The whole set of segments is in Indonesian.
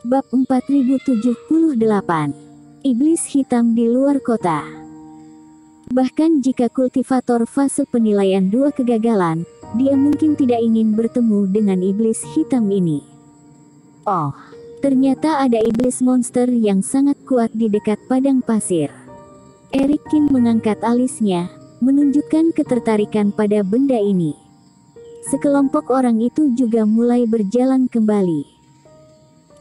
Bab 4078. Iblis hitam di luar kota. Bahkan jika kultivator fase penilaian 2 kegagalan, dia mungkin tidak ingin bertemu dengan iblis hitam ini. Oh, ternyata ada iblis monster yang sangat kuat di dekat padang pasir. Erikin mengangkat alisnya, menunjukkan ketertarikan pada benda ini. Sekelompok orang itu juga mulai berjalan kembali.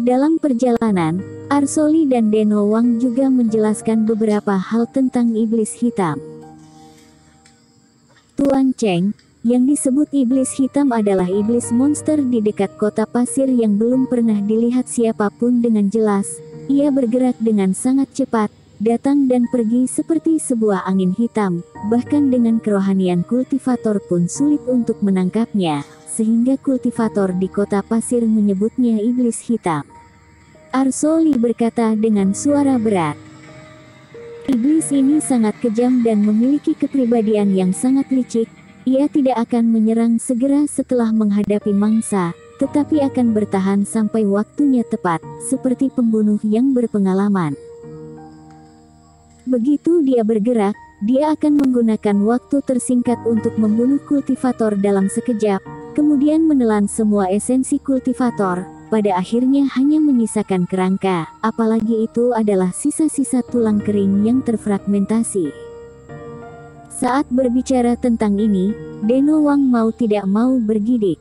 Dalam perjalanan, Arsoli dan Deno Wang juga menjelaskan beberapa hal tentang iblis hitam. Tuan Cheng, yang disebut iblis hitam adalah iblis monster di dekat kota pasir yang belum pernah dilihat siapapun dengan jelas. Ia bergerak dengan sangat cepat, datang dan pergi seperti sebuah angin hitam, bahkan dengan kerohanian kultivator pun sulit untuk menangkapnya, sehingga kultivator di kota pasir menyebutnya iblis hitam. Arsoli berkata dengan suara berat. Iblis ini sangat kejam dan memiliki kepribadian yang sangat licik. Ia tidak akan menyerang segera setelah menghadapi mangsa, tetapi akan bertahan sampai waktunya tepat, seperti pembunuh yang berpengalaman. Begitu dia bergerak, dia akan menggunakan waktu tersingkat untuk membunuh kultivator dalam sekejap, kemudian menelan semua esensi kultivator, pada akhirnya hanya menyisakan kerangka, apalagi itu adalah sisa-sisa tulang kering yang terfragmentasi. Saat berbicara tentang ini, Deno Wang mau tidak mau bergidik.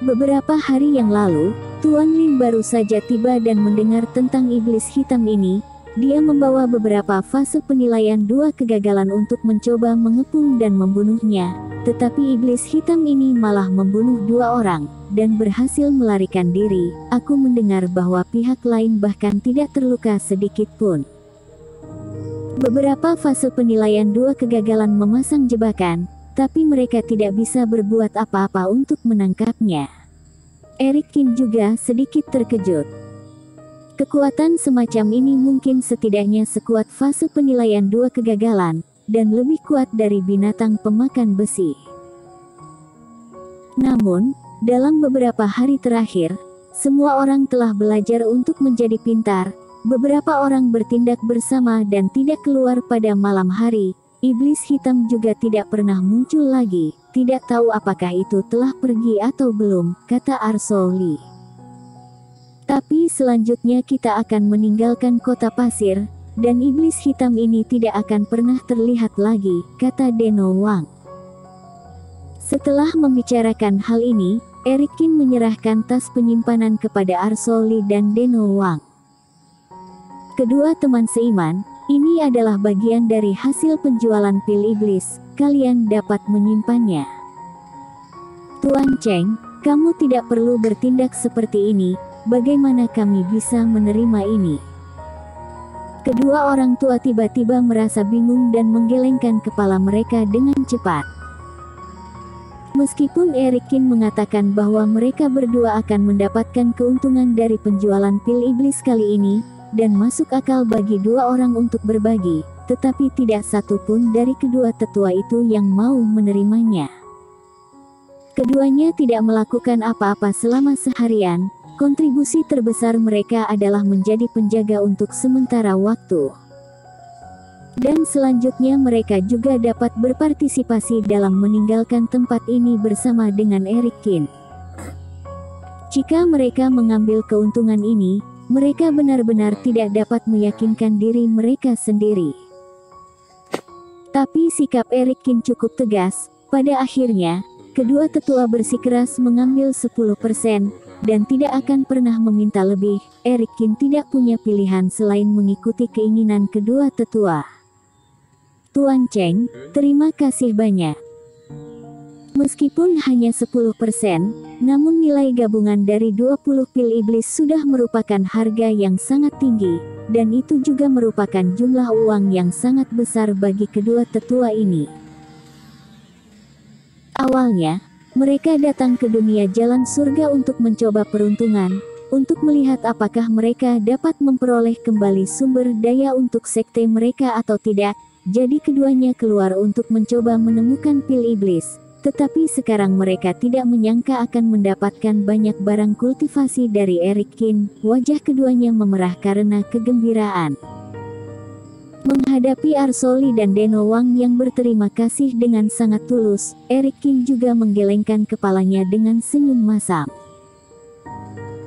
Beberapa hari yang lalu, Tuan Lim baru saja tiba dan mendengar tentang iblis hitam ini. Dia membawa beberapa fase penilaian 2 kegagalan untuk mencoba mengepung dan membunuhnya, tetapi iblis hitam ini malah membunuh 2 orang, dan berhasil melarikan diri. Aku mendengar bahwa pihak lain bahkan tidak terluka sedikit pun. Beberapa fase penilaian 2 kegagalan memasang jebakan, tapi mereka tidak bisa berbuat apa-apa untuk menangkapnya. Erikin juga sedikit terkejut. Kekuatan semacam ini mungkin setidaknya sekuat fase penilaian 2 kegagalan, dan lebih kuat dari binatang pemakan besi. Namun, dalam beberapa hari terakhir, semua orang telah belajar untuk menjadi pintar. Beberapa orang bertindak bersama dan tidak keluar pada malam hari. Iblis hitam juga tidak pernah muncul lagi. Tidak tahu apakah itu telah pergi atau belum, kata Arsoli. Tapi selanjutnya kita akan meninggalkan kota pasir, dan iblis hitam ini tidak akan pernah terlihat lagi, kata Deno Wang. Setelah membicarakan hal ini, Erikin menyerahkan tas penyimpanan kepada Arsoli dan Deno Wang. Kedua teman seiman, ini adalah bagian dari hasil penjualan pil iblis, kalian dapat menyimpannya. Tuan Cheng, kamu tidak perlu bertindak seperti ini. Bagaimana kami bisa menerima ini? Kedua orang tua tiba-tiba merasa bingung dan menggelengkan kepala mereka dengan cepat. Meskipun Erikin mengatakan bahwa mereka berdua akan mendapatkan keuntungan dari penjualan pil iblis kali ini, dan masuk akal bagi 2 orang untuk berbagi, tetapi tidak satu pun dari kedua tetua itu yang mau menerimanya. Keduanya tidak melakukan apa-apa selama seharian. Kontribusi terbesar mereka adalah menjadi penjaga untuk sementara waktu. Dan selanjutnya mereka juga dapat berpartisipasi dalam meninggalkan tempat ini bersama dengan Erikin. Jika mereka mengambil keuntungan ini, mereka benar-benar tidak dapat meyakinkan diri mereka sendiri. Tapi sikap Erikin cukup tegas. Pada akhirnya, kedua tetua bersikeras mengambil 10%, dan tidak akan pernah meminta lebih. Erikin tidak punya pilihan selain mengikuti keinginan kedua tetua. Tuan Cheng, terima kasih banyak. Meskipun hanya 10%, namun nilai gabungan dari 20 pil iblis sudah merupakan harga yang sangat tinggi, dan itu juga merupakan jumlah uang yang sangat besar bagi kedua tetua ini. Awalnya, mereka datang ke dunia jalan surga untuk mencoba peruntungan, untuk melihat apakah mereka dapat memperoleh kembali sumber daya untuk sekte mereka atau tidak. Jadi keduanya keluar untuk mencoba menemukan pil iblis, Tetapi sekarang mereka tidak menyangka akan mendapatkan banyak barang kultivasi dari Eric Kin. Wajah keduanya memerah karena kegembiraan. Menghadapi Arsoli dan Deno Wang yang berterima kasih dengan sangat tulus, Eric Kin juga menggelengkan kepalanya dengan senyum masam.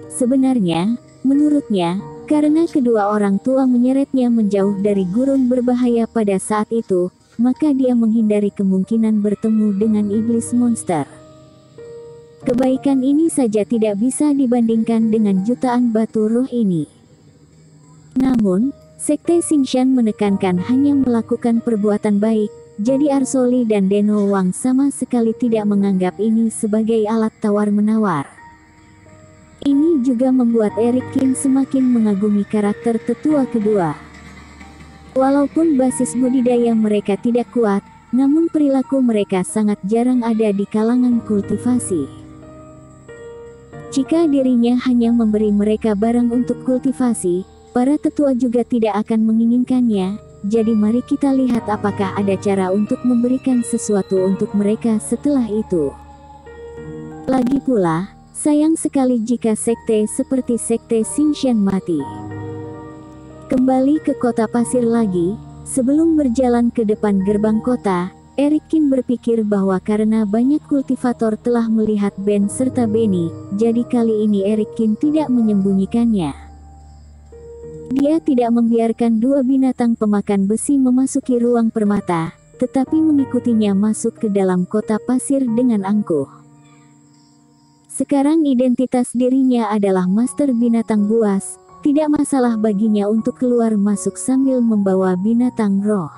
Sebenarnya, menurutnya, karena kedua orang tua menyeretnya menjauh dari gurun berbahaya pada saat itu, maka dia menghindari kemungkinan bertemu dengan iblis monster. Kebaikan ini saja tidak bisa dibandingkan dengan jutaan batu roh ini. Namun, Sekte Xingshan menekankan hanya melakukan perbuatan baik, jadi Arsoli dan Deno Wang sama sekali tidak menganggap ini sebagai alat tawar-menawar. Ini juga membuat Eric Kin semakin mengagumi karakter tetua kedua. Walaupun basis budidaya mereka tidak kuat, namun perilaku mereka sangat jarang ada di kalangan kultivasi. Jika dirinya hanya memberi mereka barang untuk kultivasi, para tetua juga tidak akan menginginkannya, jadi mari kita lihat apakah ada cara untuk memberikan sesuatu untuk mereka setelah itu. Lagi pula, sayang sekali jika sekte seperti Sekte Xingshan mati. Kembali ke kota pasir lagi, sebelum berjalan ke depan gerbang kota, Eric Kin berpikir bahwa karena banyak kultivator telah melihat Ben serta Benny, jadi kali ini Eric Kin tidak menyembunyikannya. Dia tidak membiarkan dua binatang pemakan besi memasuki ruang permata, tetapi mengikutinya masuk ke dalam kota pasir dengan angkuh. Sekarang identitas dirinya adalah Master Binatang Buas. Tidak masalah baginya untuk keluar masuk sambil membawa binatang roh.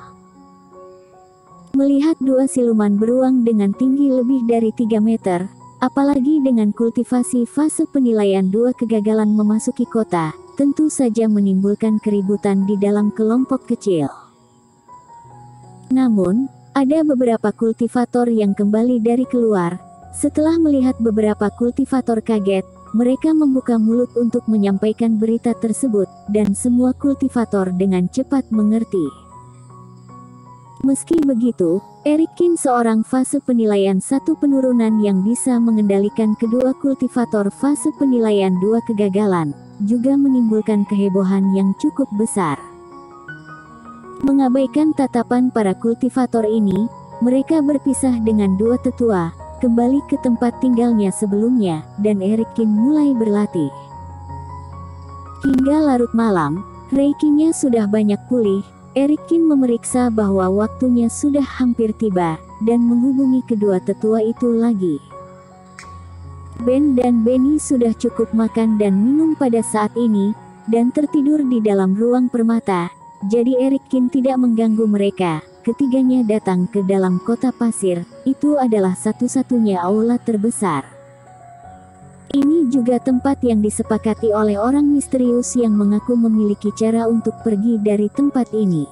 Melihat dua siluman beruang dengan tinggi lebih dari 3 meter, apalagi dengan kultivasi fase penilaian dua kegagalan memasuki kota, tentu saja menimbulkan keributan di dalam kelompok kecil. Namun, ada beberapa kultivator yang kembali dari keluar. Setelah melihat beberapa kultivator kaget, mereka membuka mulut untuk menyampaikan berita tersebut, dan semua kultivator dengan cepat mengerti. Meski begitu, Eric Kin seorang fase penilaian 1 penurunan yang bisa mengendalikan kedua kultivator fase penilaian 2 kegagalan, juga menimbulkan kehebohan yang cukup besar. Mengabaikan tatapan para kultivator ini, mereka berpisah dengan dua tetua, kembali ke tempat tinggalnya sebelumnya, dan Eric Kin mulai berlatih. Hingga larut malam, reikinya sudah banyak pulih, Eric Kin memeriksa bahwa waktunya sudah hampir tiba, dan menghubungi kedua tetua itu lagi. Ben dan Benny sudah cukup makan dan minum pada saat ini, dan tertidur di dalam ruang permata, jadi Eric Kin tidak mengganggu mereka. Ketiganya datang ke dalam kota pasir, itu adalah satu-satunya aula terbesar. Ini juga tempat yang disepakati oleh orang misterius yang mengaku memiliki cara untuk pergi dari tempat ini.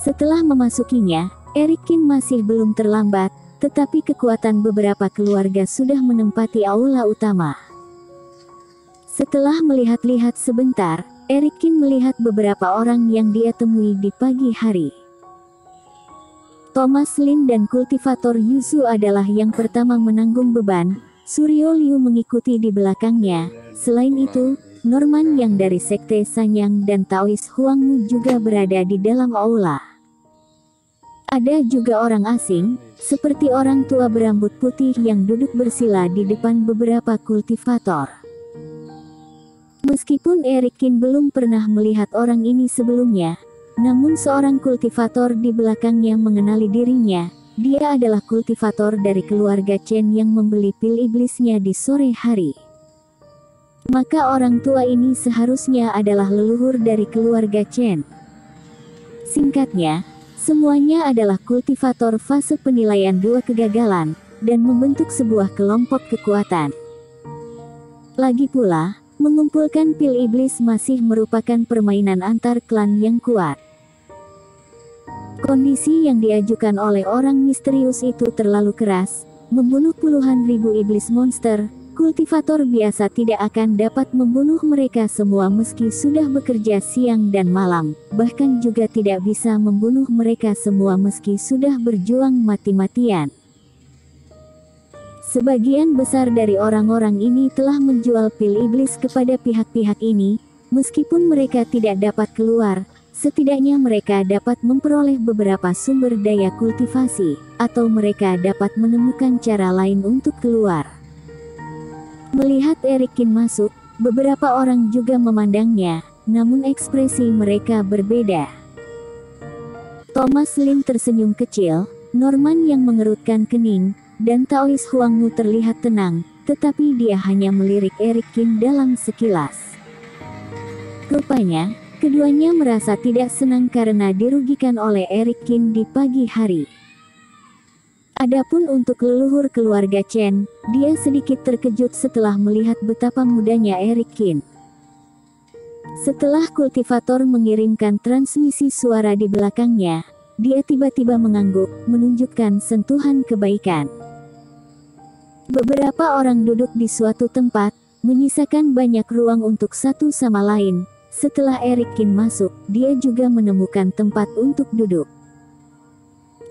Setelah memasukinya, Eric Kin masih belum terlambat, tetapi kekuatan beberapa keluarga sudah menempati aula utama. Setelah melihat-lihat sebentar, Eric Kin melihat beberapa orang yang dia temui di pagi hari. Thomas Lin dan kultivator Yuzu adalah yang pertama menanggung beban, Suryo Liu mengikuti di belakangnya. Selain itu, Norman yang dari Sekte Sanyang dan Taois Huangmu juga berada di dalam aula. Ada juga orang asing, seperti orang tua berambut putih yang duduk bersila di depan beberapa kultivator. Meskipun Eric Kin belum pernah melihat orang ini sebelumnya, namun seorang kultivator di belakangnya mengenali dirinya. Dia adalah kultivator dari keluarga Chen yang membeli pil iblisnya di sore hari. Maka orang tua ini seharusnya adalah leluhur dari keluarga Chen. Singkatnya, semuanya adalah kultivator fase penilaian 2 kegagalan, dan membentuk sebuah kelompok kekuatan. Lagi pula, mengumpulkan pil iblis masih merupakan permainan antar klan yang kuat. Kondisi yang diajukan oleh orang misterius itu terlalu keras, membunuh puluhan ribu iblis monster. Kultivator biasa tidak akan dapat membunuh mereka semua meski sudah bekerja siang dan malam, bahkan juga tidak bisa membunuh mereka semua meski sudah berjuang mati-matian. Sebagian besar dari orang-orang ini telah menjual pil iblis kepada pihak-pihak ini, meskipun mereka tidak dapat keluar, setidaknya mereka dapat memperoleh beberapa sumber daya kultivasi, atau mereka dapat menemukan cara lain untuk keluar. Melihat Eric Kin masuk, beberapa orang juga memandangnya, namun ekspresi mereka berbeda. Thomas Lin tersenyum kecil, Norman yang mengerutkan kening, dan Taois Huangmu terlihat tenang, tetapi dia hanya melirik Eric Kin dalam sekilas. Rupanya, keduanya merasa tidak senang karena dirugikan oleh Eric Kin di pagi hari. Adapun untuk leluhur keluarga Chen, dia sedikit terkejut setelah melihat betapa mudanya Eric Kin. Setelah kultivator mengirimkan transmisi suara di belakangnya, dia tiba-tiba mengangguk, menunjukkan sentuhan kebaikan. Beberapa orang duduk di suatu tempat, menyisakan banyak ruang untuk satu sama lain. Setelah Eric Kin masuk, dia juga menemukan tempat untuk duduk.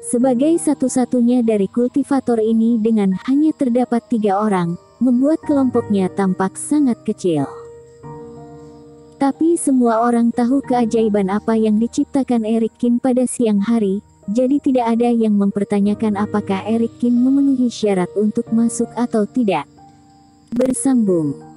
Sebagai satu-satunya dari kultivator ini dengan hanya terdapat 3 orang, membuat kelompoknya tampak sangat kecil. Tapi semua orang tahu keajaiban apa yang diciptakan Eric Kin pada siang hari, jadi tidak ada yang mempertanyakan apakah Eric Kin memenuhi syarat untuk masuk atau tidak. Bersambung.